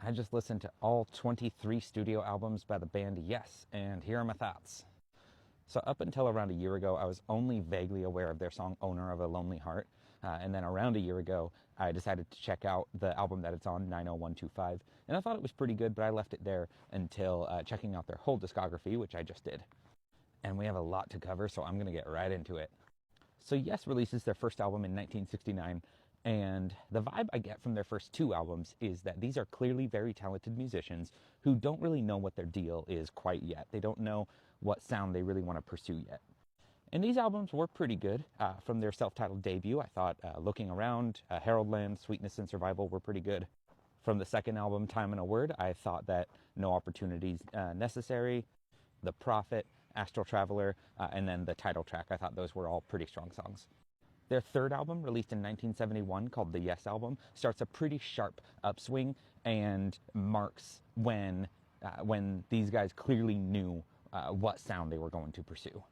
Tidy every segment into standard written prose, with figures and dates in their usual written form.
I just listened to all 23 studio albums by the band Yes, and here are my thoughts. So up until around a year ago, I was only vaguely aware of their song Owner of a Lonely Heart. And then around a year ago, I decided to check out the album that it's on, 90125. And I thought it was pretty good, but I left it there until checking out their whole discography, which I just did. And we have a lot to cover, so I'm going to get right into it. So Yes releases their first album in 1969, and the vibe I get from their first two albums is that these are clearly very talented musicians who don't really know what their deal is quite yet. They don't know what sound they really want to pursue yet. And these albums were pretty good. From their self-titled debut, I thought Looking Around, Heraldland, Sweetness and Survival were pretty good. From the second album, Time and a Word, I thought that No Opportunities Necessary, The Prophet, Astral Traveler, and then the title track, I thought those were all pretty strong songs. Their third album, released in 1971, called the Yes Album, starts a pretty sharp upswing and marks when these guys clearly knew what sound they were going to pursue.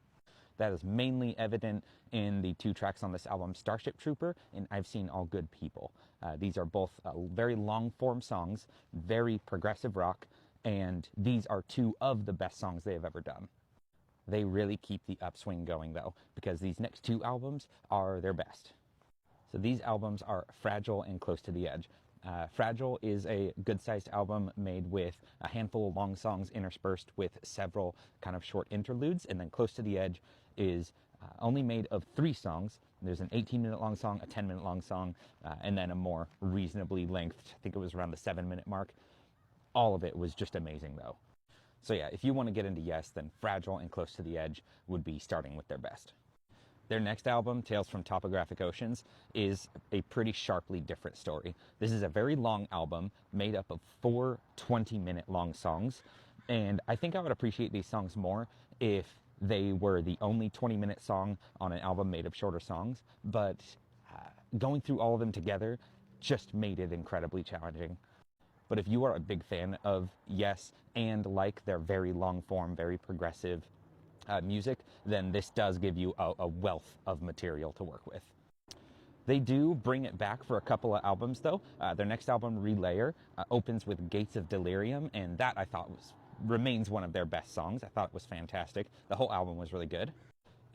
That is mainly evident in the two tracks on this album, Starship Trooper and I've Seen All Good People. These are both very long-form songs, very progressive rock, and these are two of the best songs they have ever done. They really keep the upswing going, though, because these next two albums are their best. So these albums are Fragile and Close to the Edge. Fragile is a good-sized album made with a handful of long songs interspersed with several kind of short interludes, and then Close to the Edge is only made of 3 songs. There's an 18-minute long song, a 10-minute long song, and then a more reasonably lengthed, I think it was around the 7-minute mark. All of it was just amazing, though. So yeah, if you want to get into Yes, then Fragile and Close to the Edge would be starting with their best. Their next album, Tales from Topographic Oceans, is a pretty sharply different story. This is a very long album made up of 4 20-minute long songs, and I think I would appreciate these songs more if they were the only 20-minute song on an album made of shorter songs, but going through all of them together just made it incredibly challenging. But if you are a big fan of Yes and like their very long form, very progressive music, then this does give you a wealth of material to work with. They do bring it back for a couple of albums, though. Their next album, Relayer, opens with Gates of Delirium, and that I thought remains one of their best songs. I thought it was fantastic. The whole album was really good.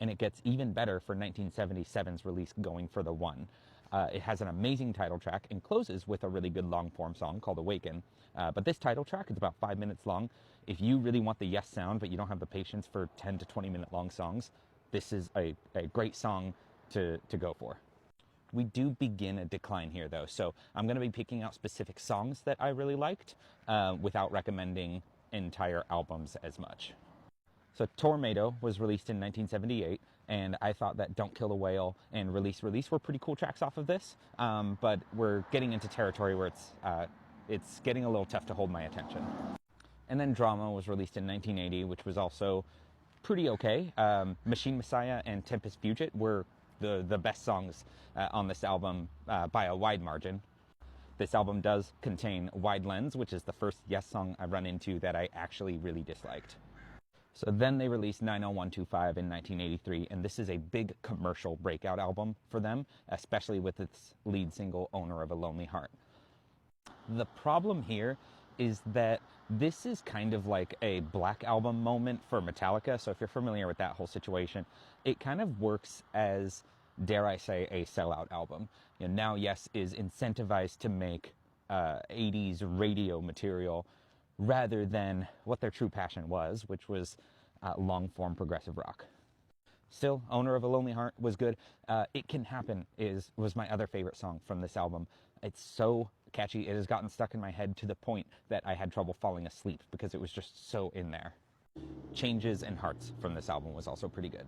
And it gets even better for 1977's release, Going for the One. It has an amazing title track and closes with a really good long-form song called Awaken. But this title track is about 5 minutes long. If you really want the Yes sound, but you don't have the patience for 10 to 20-minute long songs, this is a great song to go for. We do begin a decline here, though, so I'm going to be picking out specific songs that I really liked without recommending entire albums as much. So Tornado was released in 1978, and I thought that Don't Kill a Whale and Release Release were pretty cool tracks off of this, but we're getting into territory where it's getting a little tough to hold my attention. And then Drama was released in 1980, which was also pretty okay. Machine Messiah and Tempest Fugit were the best songs on this album by a wide margin. This album does contain Wide Lens, which is the first Yes song I run into that I actually really disliked. So then they released 90125 in 1983, and this is a big commercial breakout album for them, especially with its lead single, Owner of a Lonely Heart. The problem here is that this is kind of like a Black Album moment for Metallica, so if you're familiar with that whole situation, it kind of works as, dare I say, a sellout album. You know, now Yes is incentivized to make 80s radio material rather than what their true passion was, which was long-form progressive rock. Still, Owner of a Lonely Heart was good. It Can Happen was my other favorite song from this album. It's so catchy. It has gotten stuck in my head to the point that I had trouble falling asleep because it was just so in there. Changes and Hearts from this album was also pretty good.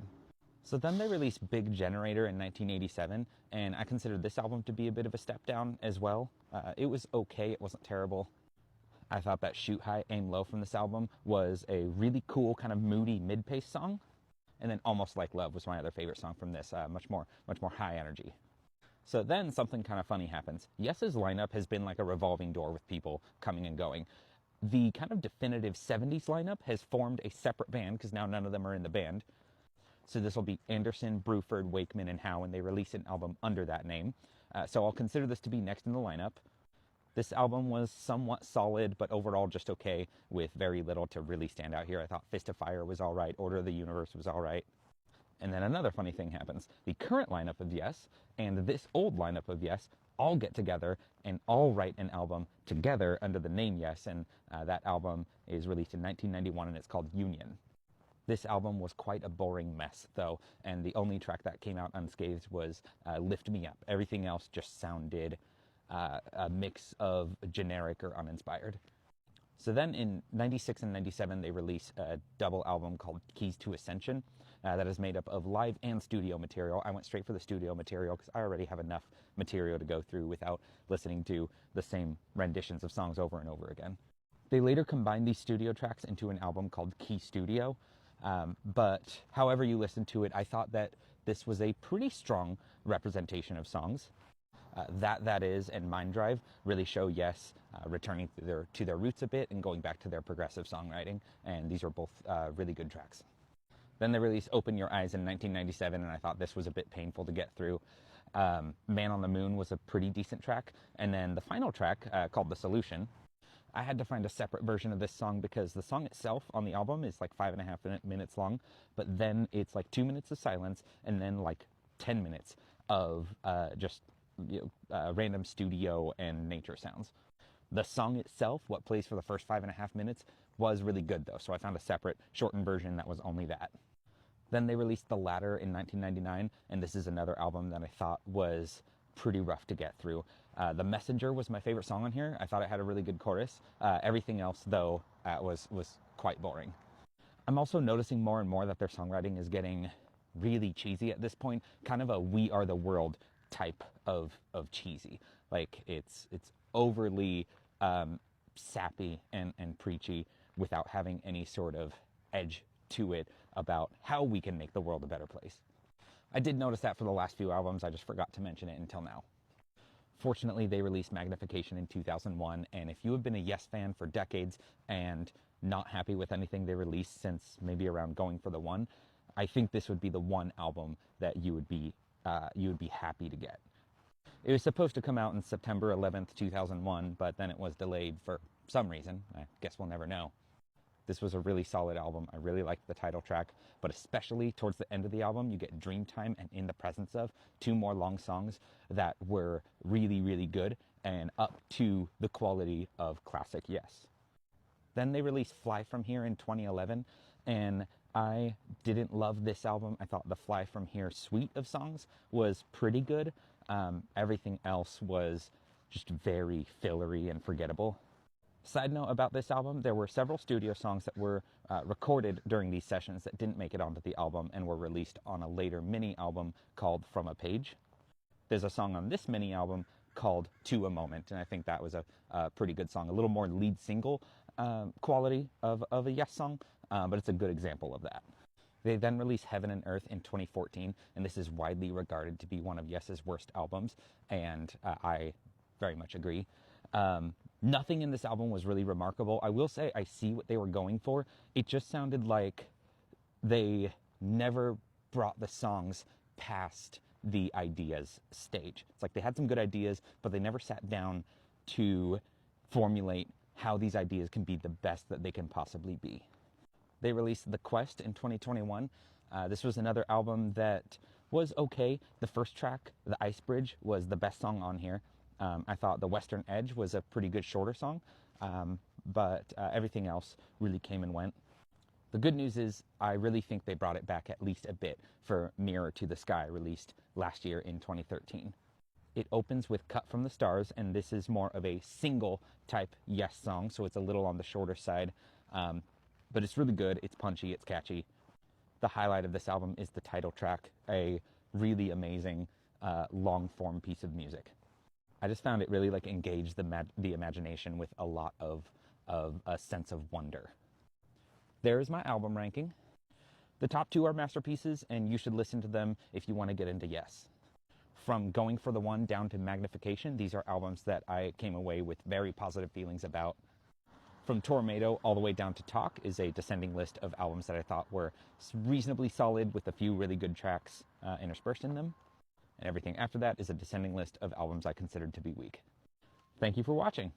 So then they released Big Generator in 1987, and I considered this album to be a bit of a step down as well. It was okay. It wasn't terrible. I thought that Shoot High, Aim Low from this album was a really cool, kind of moody mid-pace song. And then Almost Like Love was my other favorite song from this, much more high energy. So then something kind of funny happens. Yes's lineup has been like a revolving door with people coming and going. The kind of definitive 70s lineup has formed a separate band, because now none of them are in the band. So this will be Anderson, Bruford, Wakeman, and Howe, and they release an album under that name. So I'll consider this to be next in the lineup. This album was somewhat solid, but overall just okay, with very little to really stand out here. I thought Fist of Fire was all right, Order of the Universe was all right. And then another funny thing happens. The current lineup of Yes and this old lineup of Yes all get together and all write an album together under the name Yes, and that album is released in 1991 and it's called Union. This album was quite a boring mess, though, and the only track that came out unscathed was Lift Me Up. Everything else just sounded a mix of generic or uninspired. So then in 96 and 97, they release a double album called Keys to Ascension that is made up of live and studio material. I went straight for the studio material because I already have enough material to go through without listening to the same renditions of songs over and over again. They later combined these studio tracks into an album called Key Studio, but however you listen to it, I thought that this was a pretty strong representation of songs. That Is and Mind Drive really show Yes returning to their roots a bit and going back to their progressive songwriting, and these are both really good tracks. Then they released Open Your Eyes in 1997, and I thought this was a bit painful to get through. Man on the Moon was a pretty decent track, and then the final track, called The Solution, I had to find a separate version of this song because the song itself on the album is like 5.5 minutes long, but then it's like 2 minutes of silence and then like 10 minutes of just random studio and nature sounds. The song itself, what plays for the first 5.5 minutes, was really good though, so I found a separate shortened version that was only that. Then they released The Ladder in 1999, and this is another album that I thought was pretty rough to get through. The Messenger was my favorite song on here. I thought it had a really good chorus. Everything else, though, was quite boring. I'm also noticing more and more that their songwriting is getting really cheesy at this point, kind of a We Are the World type of cheesy. Like, it's overly sappy and preachy without having any sort of edge to it about how we can make the world a better place. I did notice that for the last few albums, I just forgot to mention it until now. Fortunately, they released Magnification in 2001, and if you have been a Yes fan for decades and not happy with anything they released since maybe around Going for the One, I think this would be the one album that you would be happy to get. It was supposed to come out on September 11th, 2001, but then it was delayed for some reason. I guess we'll never know. This was a really solid album. I really liked the title track, but especially towards the end of the album, you get Dreamtime and In the Presence Of, two more long songs that were really, really good and up to the quality of classic Yes. Then they released Fly From Here in 2011, and I didn't love this album. I thought the Fly From Here suite of songs was pretty good. Everything else was just very fillery and forgettable. Side note about this album, there were several studio songs that were recorded during these sessions that didn't make it onto the album and were released on a later mini album called From a Page. There's a song on this mini album called To a Moment, and I think that was a pretty good song. A little more lead single quality of a Yes song, but it's a good example of that. They then released Heaven and Earth in 2014, and this is widely regarded to be one of Yes's worst albums, and I very much agree. Nothing in this album was really remarkable. I will say I see what they were going for. It just sounded like they never brought the songs past the ideas stage. It's like they had some good ideas, but they never sat down to formulate how these ideas can be the best that they can possibly be. They released The Quest in 2021. This was another album that was okay. The first track, The Ice Bridge, was the best song on here. I thought The Western Edge was a pretty good shorter song, but everything else really came and went. The good news is I really think they brought it back at least a bit for Mirror to the Sky, released last year in 2013. It opens with Cut from the Stars, and this is more of a single type Yes song, so it's a little on the shorter side, but it's really good, it's punchy, it's catchy. The highlight of this album is the title track, a really amazing long-form piece of music. I just found it really engaged the imagination with a lot of a sense of wonder. There's my album ranking. The top two are masterpieces, and you should listen to them if you want to get into Yes. From Going for the One down to Magnification, these are albums that I came away with very positive feelings about. From Tornado all the way down to Talk is a descending list of albums that I thought were reasonably solid with a few really good tracks interspersed in them. And everything after that is a descending list of albums I considered to be weak. Thank you for watching.